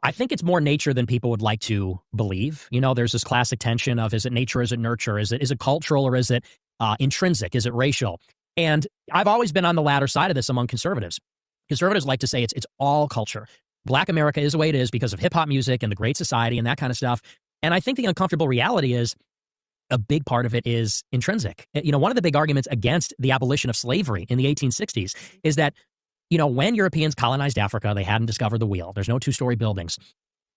I think it's more nature than people would like to believe. You know, there's this classic tension of, is it nature, is it nurture, is it cultural, or is it intrinsic, is it racial? And I've always been on the latter side of this among conservatives. Conservatives like to say it's all culture. Black America is the way it is because of hip hop music and the Great Society and that kind of stuff. And I think the uncomfortable reality is a big part of it is intrinsic. You know, one of the big arguments against the abolition of slavery in the 1860s is that, you know, when Europeans colonized Africa, they hadn't discovered the wheel. There's no two-story buildings.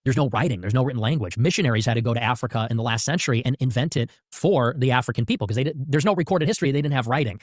There's no writing. There's no written language. Missionaries had to go to Africa in the last century and invent it for the African people because there's no recorded history. They didn't have writing.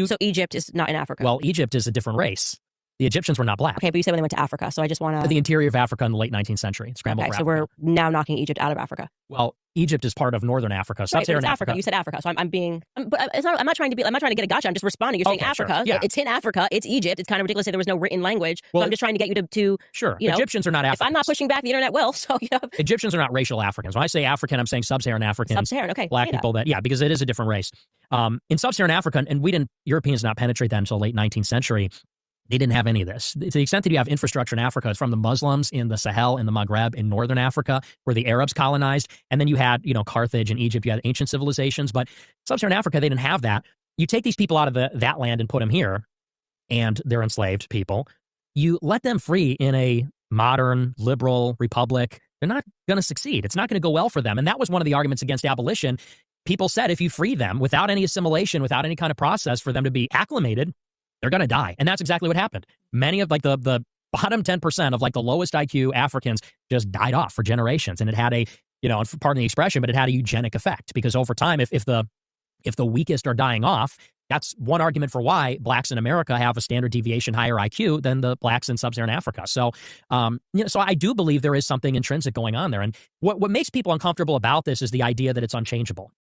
So Egypt is not in Africa? Well, Egypt is a different race. The Egyptians were not black. Okay, but you said when they went to Africa, so I just want to... The interior of Africa in the late 19th century. Scrambled for Africa. We're now knocking Egypt out of Africa. Well, Egypt is part of northern Africa, sub-Saharan Africa. You said Africa, so I'm being... But I'm not trying to get a gotcha. I'm just responding. You're saying Africa. Sure. Yeah. It's in Africa. It's Egypt. It's kind of ridiculous that there was no written language. Well, so I'm just trying to get you to sure. You know, Egyptians are not Africans. If I'm not pushing back, the internet will. So you know. Egyptians are not racial Africans. When I say African, I'm saying sub-Saharan African. Sub-Saharan, okay. Black people because it is a different race. In sub-Saharan Africa, and Europeans did not penetrate that until late 19th century. They didn't have any of this. To the extent that you have infrastructure in Africa, it's from the Muslims in the Sahel and the Maghreb in northern Africa, where the Arabs colonized. And then you had, you know, Carthage and Egypt, you had ancient civilizations. But sub-Saharan Africa, they didn't have that. You take these people out of that land and put them here, and they're enslaved people. You let them free in a modern, liberal republic, they're not going to succeed. It's not going to go well for them. And that was one of the arguments against abolition. People said if you free them without any assimilation, without any kind of process for them to be acclimated, they're going to die. And that's exactly what happened. Many of like the bottom 10% of like the lowest IQ Africans just died off for generations. And it had a, you know, pardon the expression, but it had a eugenic effect because over time, if the weakest are dying off, that's one argument for why blacks in America have a standard deviation higher IQ than the blacks in sub-Saharan Africa. So, you know, so I do believe there is something intrinsic going on there. And what makes people uncomfortable about this is the idea that it's unchangeable.